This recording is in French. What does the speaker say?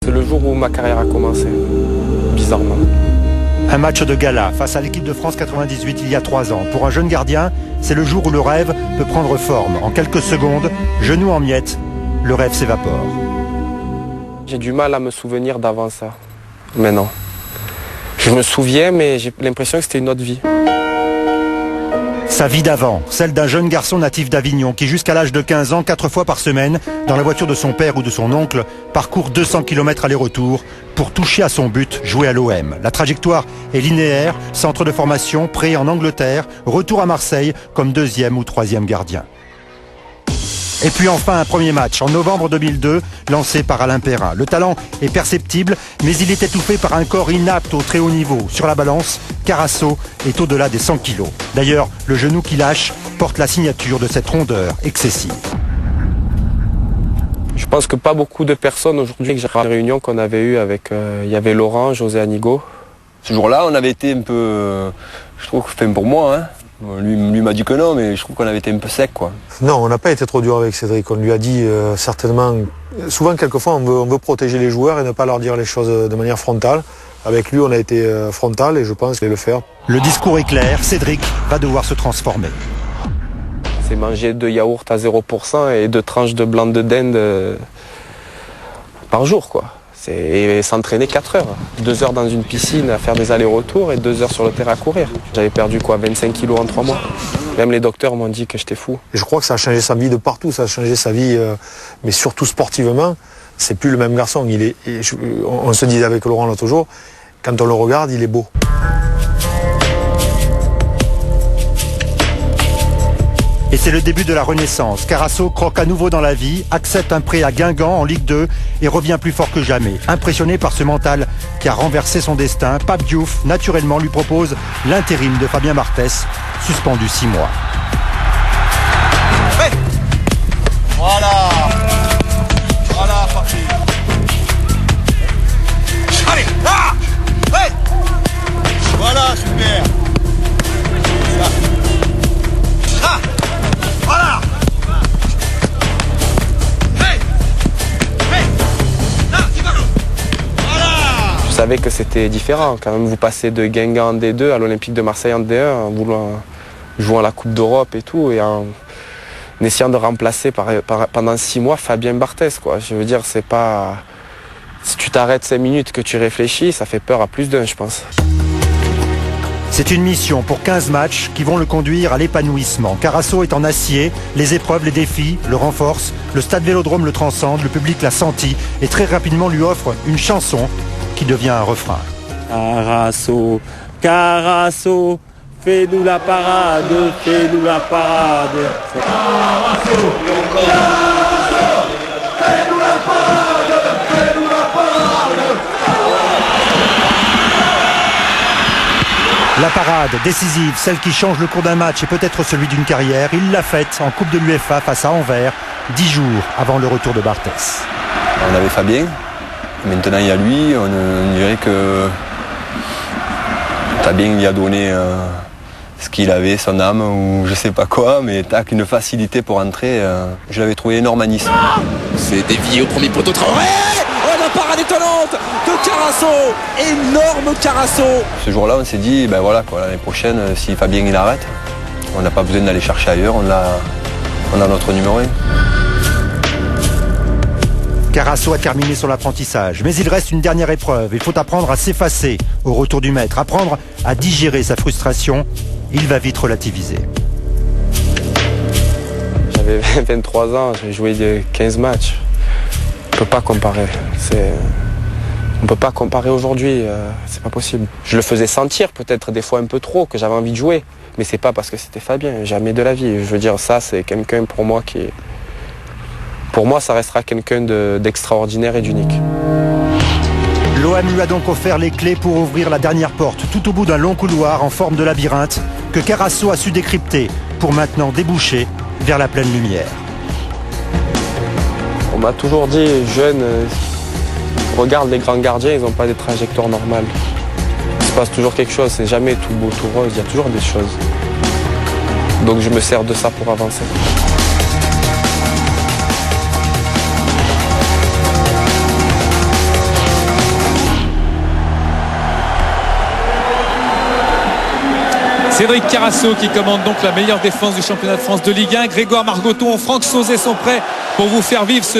C'est le jour où ma carrière a commencé, bizarrement. Un match de gala face à l'équipe de France 98 il y a 3 ans. Pour un jeune gardien, c'est le jour où le rêve peut prendre forme. En quelques secondes, genou en miettes, le rêve s'évapore. J'ai du mal à me souvenir d'avant ça, maintenant. Je me souviens, mais j'ai l'impression que c'était une autre vie. Sa vie d'avant, celle d'un jeune garçon natif d'Avignon qui jusqu'à l'âge de 15 ans, 4 fois par semaine, dans la voiture de son père ou de son oncle, parcourt 200 km aller-retour pour toucher à son but, jouer à l'OM. La trajectoire est linéaire, centre de formation, prêt en Angleterre, retour à Marseille comme 2e ou 3e gardien. Et puis enfin un premier match en novembre 2002, lancé par Alain Perrin. Le talent est perceptible, mais il est étouffé par un corps inapte au très haut niveau. Sur la balance, Carasso est au-delà des 100 kilos. D'ailleurs, le genou qui lâche porte la signature de cette rondeur excessive. Je pense que pas beaucoup de personnes aujourd'hui, j'ai la réunion qu'on avait eue avec, il y avait Laurent, José Anigo. Ce jour-là, on avait été un peu, je trouve, pour moi, hein. Lui m'a dit que non, mais je trouve qu'on avait été un peu sec, quoi. Non, on n'a pas été trop dur avec Cédric. On lui a dit certainement... Souvent, quelquefois, on veut protéger les joueurs et ne pas leur dire les choses de manière frontale. Avec lui, on a été frontal et je pense qu'il va le faire. Le discours est clair, Cédric va devoir se transformer. C'est manger 2 yaourts à 0% et 2 tranches de blanc de dinde par jour, quoi. Et s'entraîner 4 heures. 2 heures dans une piscine à faire des allers-retours et 2 heures sur le terrain à courir. J'avais perdu 25 kilos en 3 mois. Même les docteurs m'ont dit que j'étais fou. Et je crois que ça a changé sa vie de partout. Ça a changé sa vie, mais surtout sportivement. C'est plus le même garçon. On se disait avec Laurent l'autre jour, quand on le regarde, il est beau. Et c'est le début de la renaissance. Carasso croque à nouveau dans la vie, accepte un prêt à Guingamp en Ligue 2 et revient plus fort que jamais. Impressionné par ce mental qui a renversé son destin, Pape Diouf, naturellement, lui propose l'intérim de Fabien Barthès, suspendu 6 mois. Ouais. Voilà, parti. Allez, là, ouais. Voilà, super. Ça. Voilà. Je savais que c'était différent. Quand même, vous passez de Guingamp en D2 à l'Olympique de Marseille en D1 en voulant jouer à la Coupe d'Europe et tout, et en essayant de remplacer pendant 6 mois Fabien Barthès, quoi. Je veux dire, c'est pas... Si tu t'arrêtes 5 minutes, que tu réfléchis, ça fait peur à plus d'un, je pense. C'est une mission pour 15 matchs qui vont le conduire à l'épanouissement. Carasso est en acier, les épreuves, les défis le renforcent, le stade Vélodrome le transcende, le public l'a senti et très rapidement lui offre une chanson qui devient un refrain. Carasso, Carasso, fais-nous la parade, fais-nous la parade. Carasso, Carasso, fais-nous la parade, fais-nous la parade. La parade décisive, celle qui change le cours d'un match et peut-être celui d'une carrière, il l'a faite en Coupe de l'UEFA face à Anvers, 10 jours avant le retour de Barthès. On avait Fabien, maintenant il y a lui, on dirait que Fabien lui a donné ce qu'il avait, son âme ou je sais pas quoi, mais tac, une facilité pour entrer, je l'avais trouvé énorme à Nice. C'est dévié au premier poteau Traoré. Oh, la parade étonnante de Carasso, énorme Carasso. Ce jour-là, on s'est dit, ben voilà, quoi, l'année prochaine, si Fabien il arrête, on n'a pas besoin d'aller chercher ailleurs, on a notre numéro 1. Carasso a terminé son apprentissage, mais il reste une dernière épreuve. Il faut apprendre à s'effacer au retour du maître, apprendre à digérer sa frustration. Il va vite relativiser. J'avais 23 ans, j'ai joué 15 matchs. On ne peut pas comparer. On ne peut pas comparer aujourd'hui, c'est pas possible. Je le faisais sentir peut-être des fois un peu trop que j'avais envie de jouer, mais c'est pas parce que c'était Fabien, jamais de la vie. Je veux dire, ça c'est quelqu'un pour moi qui... Pour moi, ça restera quelqu'un d'extraordinaire et d'unique. L'OM lui a donc offert les clés pour ouvrir la dernière porte, tout au bout d'un long couloir en forme de labyrinthe, que Carasso a su décrypter pour maintenant déboucher vers la pleine lumière. On m'a toujours dit, jeune, regarde les grands gardiens, ils n'ont pas des trajectoires normales. Il se passe toujours quelque chose, c'est jamais tout beau, tout rose, il y a toujours des choses. Donc je me sers de ça pour avancer. Cédric Carasso qui commande donc la meilleure défense du championnat de France de Ligue 1. Grégoire Margoton, Franck Sauzet sont prêts pour vous faire vivre ce